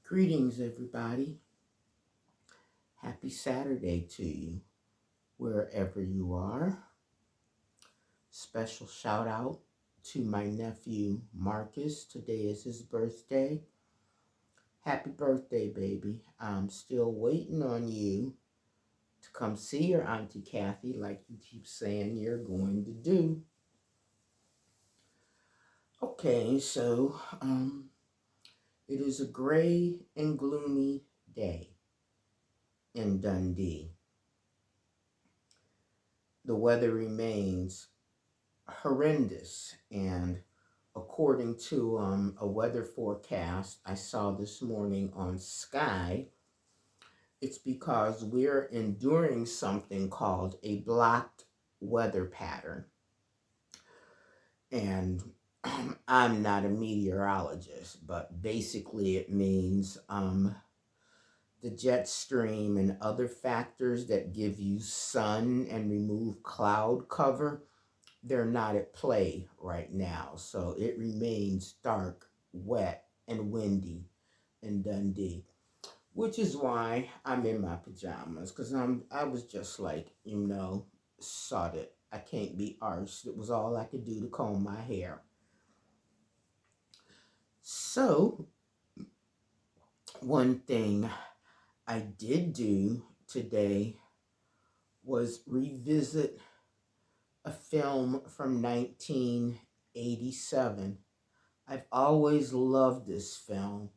Greetings, everybody. Happy Saturday to you, wherever you are. Special shout out to my nephew, Marcus. Today is his birthday. Happy birthday, baby. I'm still waiting on you to come see your Auntie Kathy like you keep saying you're going to do. Okay, so it is a gray and gloomy day in Dundee. The weather remains horrendous, and according to a weather forecast I saw this morning on Sky, it's because we're enduring something called a blocked weather pattern. And I'm not a meteorologist, but basically it means the jet stream and other factors that give you sun and remove cloud cover, they're not at play right now. So it remains dark, wet, and windy in Dundee, which is why I'm in my pajamas, because I was just like, sod it. I can't be arsed. It was all I could do to comb my hair. So one thing I did do today was revisit a film from 1987. I've always loved this film.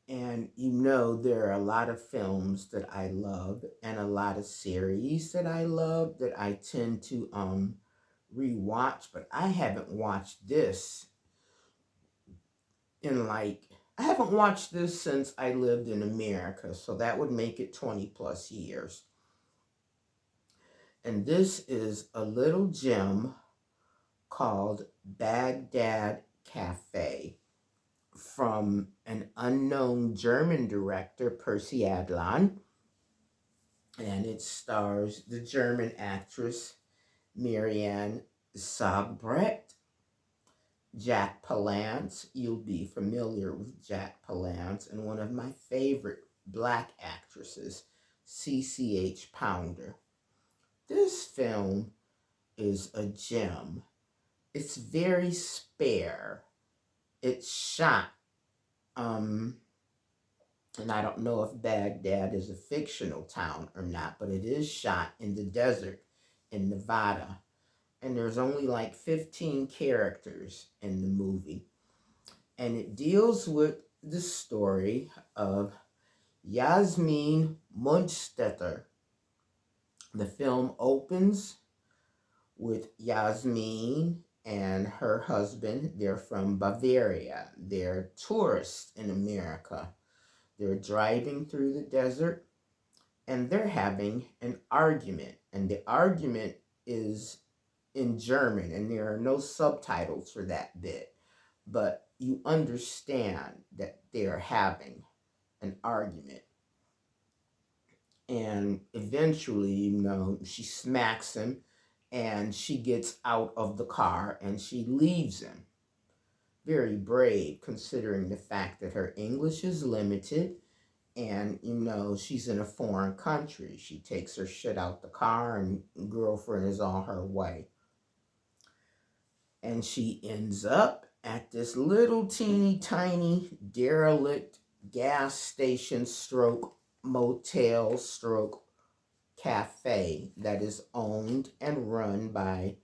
And there are a lot of films that I love and a lot of series that I love that I tend to rewatch, but I haven't watched this I haven't watched this since I lived in America, so that would make it 20 plus years. And this is a little gem called Bagdad Cafe from an unknown German director, Percy Adlon, and it stars the German actress Marianne Sagbrecht, Jack Palance. You'll be familiar with Jack Palance, and one of my favorite black actresses, CCH Pounder. This film is a gem. It's very spare. It's shot, and I don't know if Baghdad is a fictional town or not, but it is shot in the desert in Nevada. And there's only like 15 characters in the movie. And it deals with the story of Yasmin Mundstetter. The film opens with Yasmin and her husband. They're from Bavaria. They're tourists in America. They're driving through the desert and they're having an argument. And the argument is in German, and there are no subtitles for that bit. But you understand that they're having an argument. And eventually, she smacks him and she gets out of the car and she leaves him. Very brave, considering the fact that her English is limited and, she's in a foreign country. She takes her shit out the car and girlfriend is on her way. And she ends up at this little teeny tiny derelict gas station stroke motel stroke cafe that is owned and run by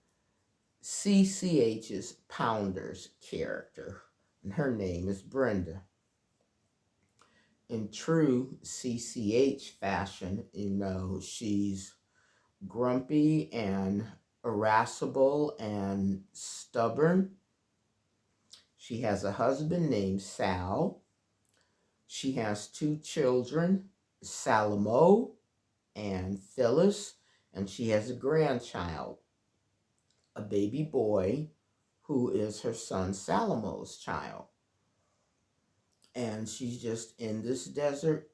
CCH's Pounder's character. And her name is Brenda. In true CCH fashion, she's grumpy and irascible and stubborn. She has a husband named Sal. She has 2 children, Salamo and Phyllis, and she has a grandchild, a baby boy, who is her son Salamo's child. And she's just in this desert,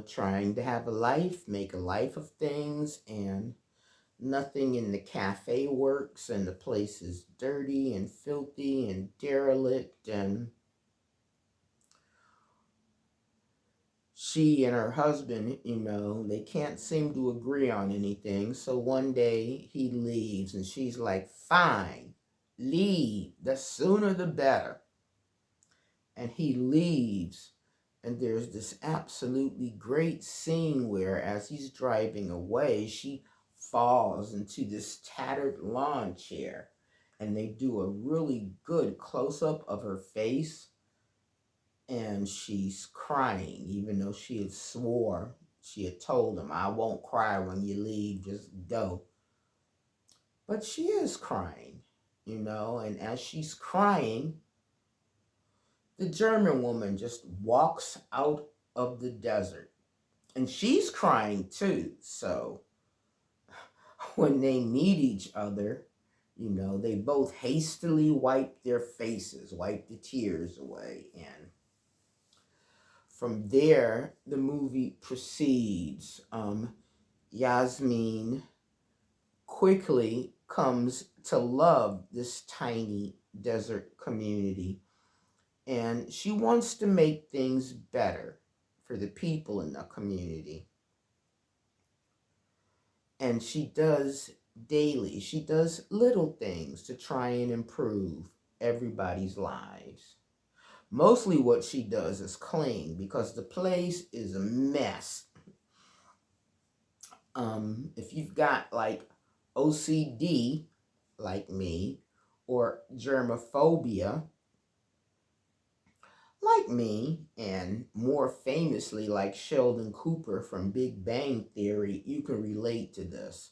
trying to have a life, make a life of things, and nothing in the cafe works, and the place is dirty and filthy and derelict, and she and her husband, they can't seem to agree on anything. So one day he leaves and she's like, fine, leave. The sooner the better. And he leaves. And there's this absolutely great scene where, as he's driving away, she falls into this tattered lawn chair. And they do a really good close up of her face. And she's crying, even though she had swore, she had told him, I won't cry when you leave, just go. But she is crying, and as she's crying, the German woman just walks out of the desert. And she's crying too. So when they meet each other, they both hastily wipe their faces, wipe the tears away. And from there, the movie proceeds. Yasmin quickly comes to love this tiny desert community, and she wants to make things better for the people in the community. And she does daily, she does little things to try and improve everybody's lives. Mostly what she does is clean because the place is a mess. If you've got like OCD, like me, or germophobia, like me, and more famously like Sheldon Cooper from Big Bang Theory, you can relate to this.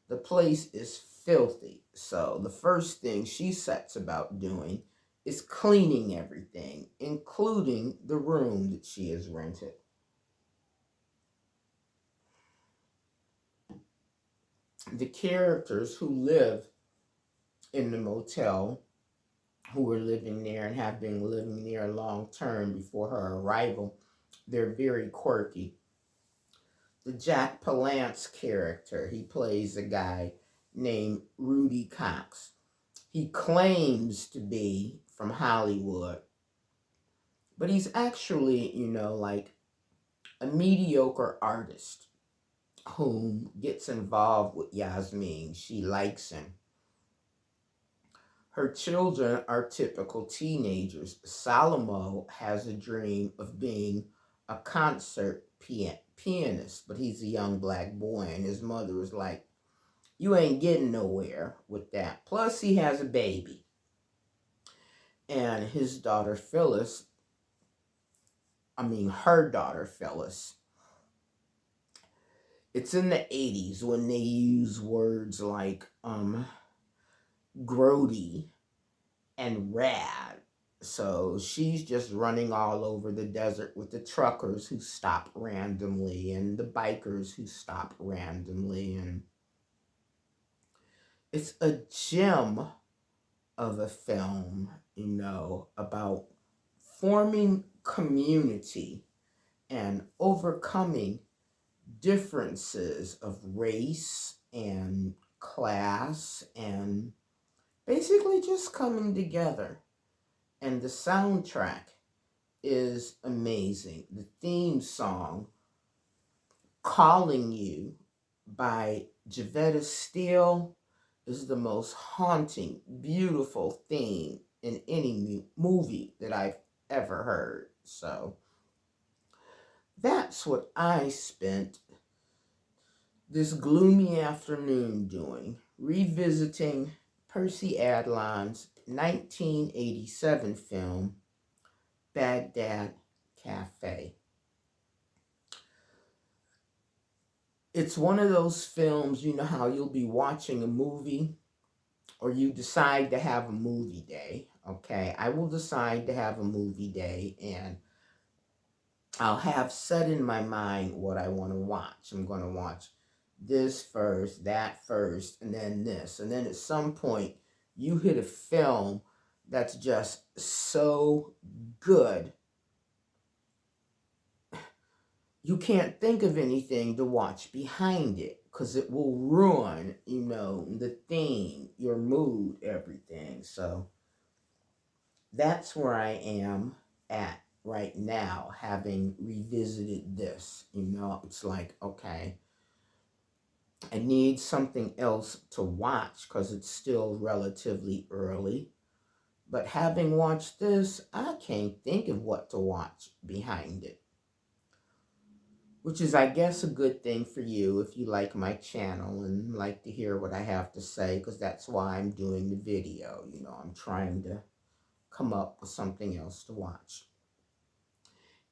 The place is filthy, so the first thing she sets about doing is cleaning everything, including the room that she has rented. The characters who live in the motel, who were living there and have been living there long term before her arrival, they're very quirky. The Jack Palance character, he plays a guy named Rudy Cox. He claims to be from Hollywood, but he's actually, like a mediocre artist whom gets involved with Yasmin. She likes him. Her children are typical teenagers. Salomo has a dream of being a concert pianist, but he's a young black boy, and his mother is like, you ain't getting nowhere with that. Plus, he has a baby. And her daughter Phyllis, it's in the 80s when they use words like grody and rad. So she's just running all over the desert with the truckers who stop randomly and the bikers who stop randomly. And it's a gem of a film, about forming community and overcoming differences of race and class and basically just coming together. And the soundtrack is amazing. The theme song, Calling You by Javetta Steele, is the most haunting, beautiful theme in any movie that I've ever heard. So that's what I spent this gloomy afternoon doing, revisiting Percy Adlon's 1987 film, Bagdad Cafe. It's one of those films, how you'll be watching a movie or you decide to have a movie day, okay? I will decide to have a movie day and I'll have set in my mind what I want to watch. I'm going to watch this first, that first, and then this. And then at some point, you hit a film that's just so good, you can't think of anything to watch behind it because it will ruin, the theme, your mood, everything. So that's where I am at right now, having revisited this. It's like, okay, I need something else to watch because it's still relatively early. But having watched this, I can't think of what to watch behind it. Which is, I guess, a good thing for you if you like my channel and like to hear what I have to say, because that's why I'm doing the video. I'm trying to come up with something else to watch.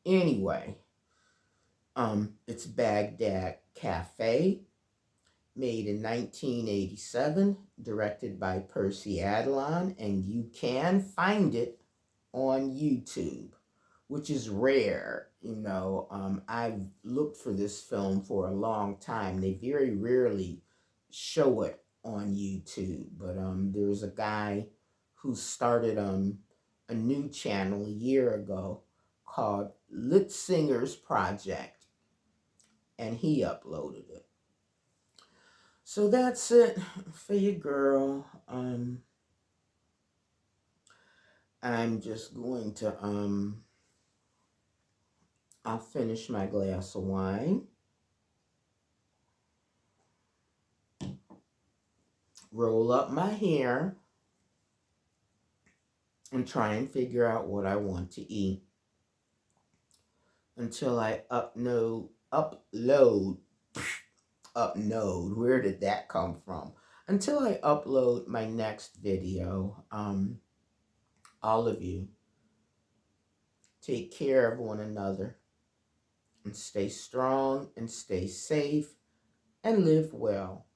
Anyway, it's Bagdad Cafe, made in 1987, directed by Percy Adlon, and you can find it on YouTube, which is rare. I've looked for this film for a long time. They very rarely show it on YouTube, but there's a guy who started a new channel a year ago called Lit Singers Project, and he uploaded it. So that's it for you, girl. I'm just going to I'll finish my glass of wine, roll up my hair, and try and figure out what I want to eat until I upload, where did that come from? Until I upload my next video. All of you, take care of one another and stay strong and stay safe and live well.